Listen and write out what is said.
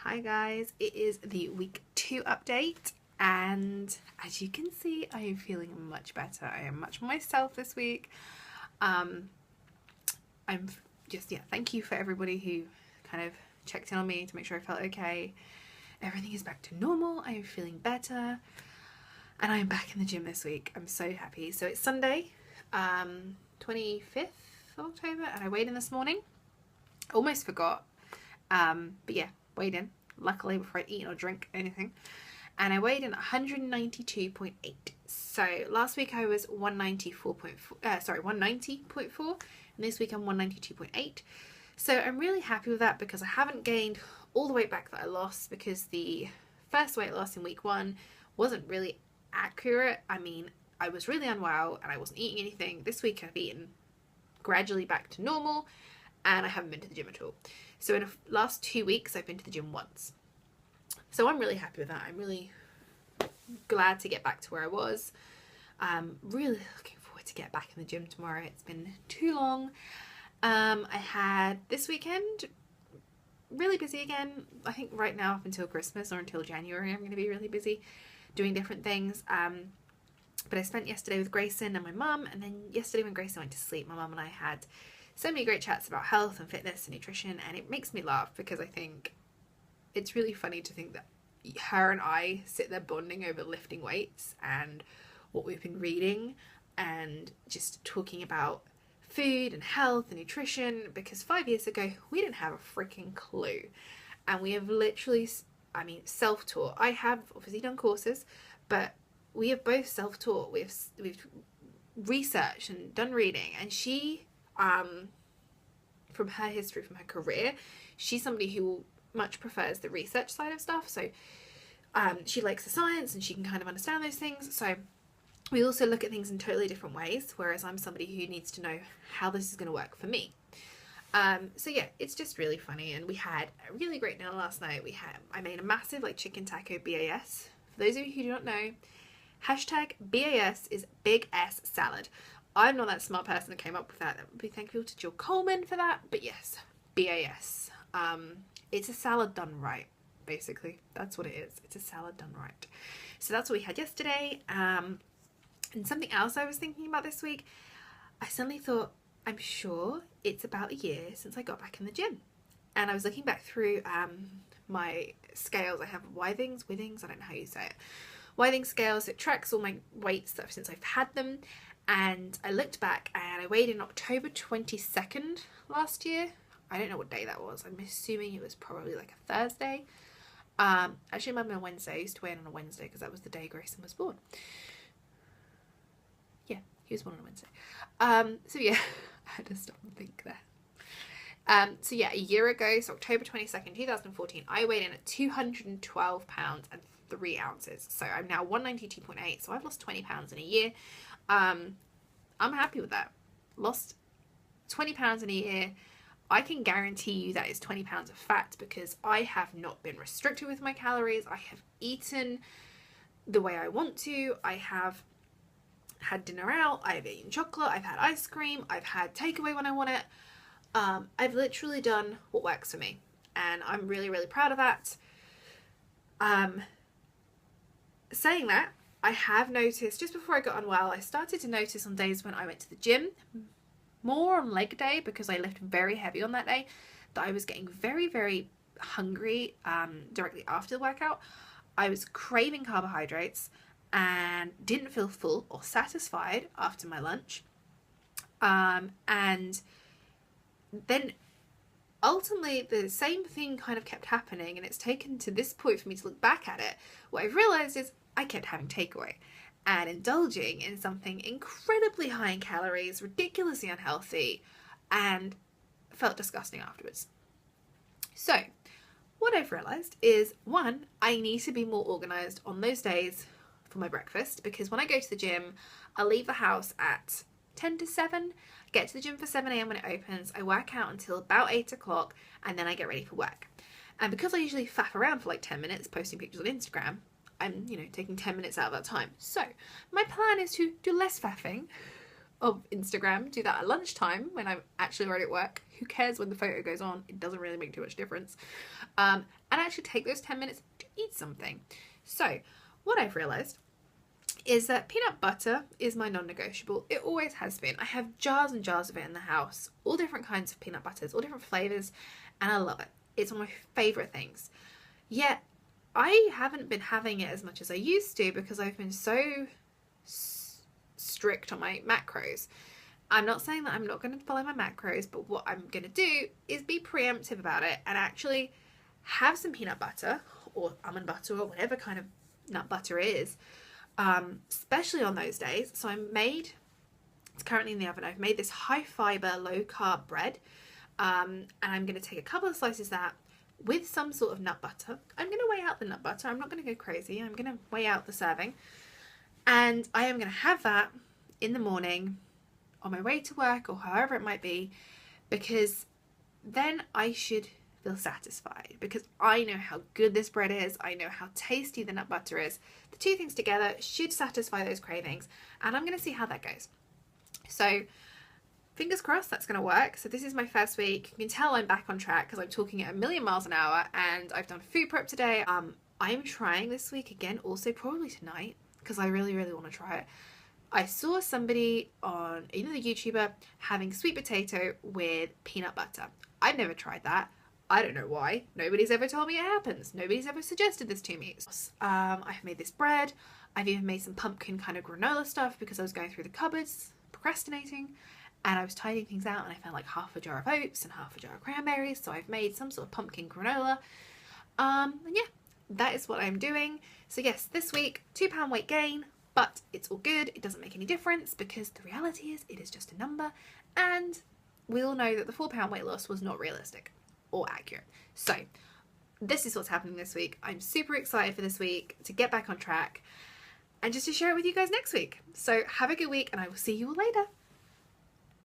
Hi guys, it is the week 2 update, and as you can see, I am feeling much better. I am much more myself this week. I'm thank you for everybody who kind of checked in on me to make sure I felt okay. Everything is back to normal. I am feeling better, and I am back in the gym this week. I'm so happy. So it's Sunday, 25th of October, and I weighed in this morning. Almost forgot, but yeah, weighed in, luckily, before I'd eaten or drink anything. And I weighed in 192.8. So last week I was 190.4, and this week I'm 192.8. So I'm really happy with that because I haven't gained all the weight back that I lost, because the first weight loss in week 1 wasn't really accurate. I mean, I was really unwell and I wasn't eating anything. This week I've eaten gradually back to normal, and I haven't been to the gym at all. So in the last 2 weeks, I've been to the gym once. So I'm really happy with that. I'm really glad to get back to where I was. Really looking forward to get back in the gym tomorrow. It's been too long. I had this weekend really busy again. I think right now up until Christmas or until January, I'm going to be really busy doing different things. But I spent yesterday with Grayson and my mum, and then yesterday when Grayson went to sleep, my mum and I had so many great chats about health and fitness and nutrition, and it makes me laugh because I think it's really funny to think that her and I sit there bonding over lifting weights and what we've been reading and just talking about food and health and nutrition, because 5 years ago we didn't have a freaking clue, and we have literally, self-taught. I have obviously done courses, but we have both self-taught. We've researched and done reading, and she, from her history, from her career, she's somebody who much prefers the research side of stuff. So she likes the science and she can kind of understand those things. So we also look at things in totally different ways, whereas I'm somebody who needs to know how this is going to work for me. So yeah, it's just really funny, and we had a really great dinner last night. I made a massive chicken taco BAS. For those of you who do not know, hashtag BAS is Big S Salad. I'm not that smart person that came up with that. That would be thankful to Jill Coleman for that. But yes, BAS. It's a salad done right, basically. That's what it is. It's a salad done right. So that's what we had yesterday. And something else I was thinking about this week, I suddenly thought, I'm sure it's about a year since I got back in the gym. And I was looking back through my scales. I have Withings, I don't know how you say it. Withings scales. It tracks all my weights since I've had them. And I looked back and I weighed in October 22nd last year. I don't know what day that was. I'm assuming it was probably like a Thursday. Actually, it might have been a Wednesday. I used to weigh in on a Wednesday because that was the day Grayson was born. Yeah, he was born on a Wednesday. So yeah, I had to stop and think there. So yeah, a year ago, so October 22nd, 2014, I weighed in at 212 pounds and 3 ounces. So I'm now 192.8. So I've lost 20 pounds in a year. I'm happy with that. Lost 20 pounds in a year. I can guarantee you that is 20 pounds of fat, because I have not been restricted with my calories. I have eaten the way I want to. I have had dinner out. I've eaten chocolate. I've had ice cream. I've had takeaway when I want it. I've literally done what works for me, and I'm really, really proud of that. Saying that, I have noticed, just before I got unwell, I started to notice on days when I went to the gym, more on leg day because I lifted very heavy on that day, that I was getting very, very hungry directly after the workout. I was craving carbohydrates and didn't feel full or satisfied after my lunch. And then ultimately the same thing kind of kept happening, and it's taken to this point for me to look back at it. What I've realised is I kept having takeaway and indulging in something incredibly high in calories, ridiculously unhealthy, and felt disgusting afterwards. So what I've realised is, one, I need to be more organised on those days for my breakfast, because when I go to the gym, I leave the house at 10 to 7, get to the gym for 7 a.m. when it opens, I work out until about 8 o'clock, and then I get ready for work. And because I usually faff around for like 10 minutes posting pictures on Instagram, I'm, taking 10 minutes out of that time. So my plan is to do less faffing of Instagram, do that at lunchtime when I'm actually already at work. Who cares when the photo goes on? It doesn't really make too much difference. And actually take those 10 minutes to eat something. So what I've realized is that peanut butter is my non-negotiable. It always has been. I have jars and jars of it in the house, all different kinds of peanut butters, all different flavors, and I love it. It's one of my favorite things. Yet I haven't been having it as much as I used to because I've been so strict on my macros. I'm not saying that I'm not going to follow my macros, but what I'm going to do is be preemptive about it and actually have some peanut butter or almond butter or whatever kind of nut butter it is, especially on those days. So it's currently in the oven. I've made this high fiber, low carb bread, and I'm going to take a couple of slices of that with some sort of nut butter. I'm going to weigh out the nut butter. I'm not going to go crazy. I'm going to weigh out the serving, and I am going to have that in the morning on my way to work or however it might be, because then I should feel satisfied because I know how good this bread is. I know how tasty the nut butter is. The two things together should satisfy those cravings, and I'm going to see how that goes. So fingers crossed that's going to work. So this is my first week. You can tell I'm back on track because I'm talking at a million miles an hour, and I've done food prep today. I'm trying this week again, also probably tonight, because I really, really want to try it. I saw somebody on, the YouTuber, having sweet potato with peanut butter. I've never tried that. I don't know why. Nobody's ever told me it happens. Nobody's ever suggested this to me. I've made this bread. I've even made some pumpkin kind of granola stuff because I was going through the cupboards, procrastinating, and I was tidying things out, and I found like half a jar of oats and half a jar of cranberries. So I've made some sort of pumpkin granola. And yeah, that is what I'm doing. So yes, this week, 2-pound weight gain, but it's all good. It doesn't make any difference because the reality is it is just a number, and we all know that the 4-pound weight loss was not realistic or accurate. So this is what's happening this week. I'm super excited for this week to get back on track and just to share it with you guys next week. So have a good week, and I will see you all later.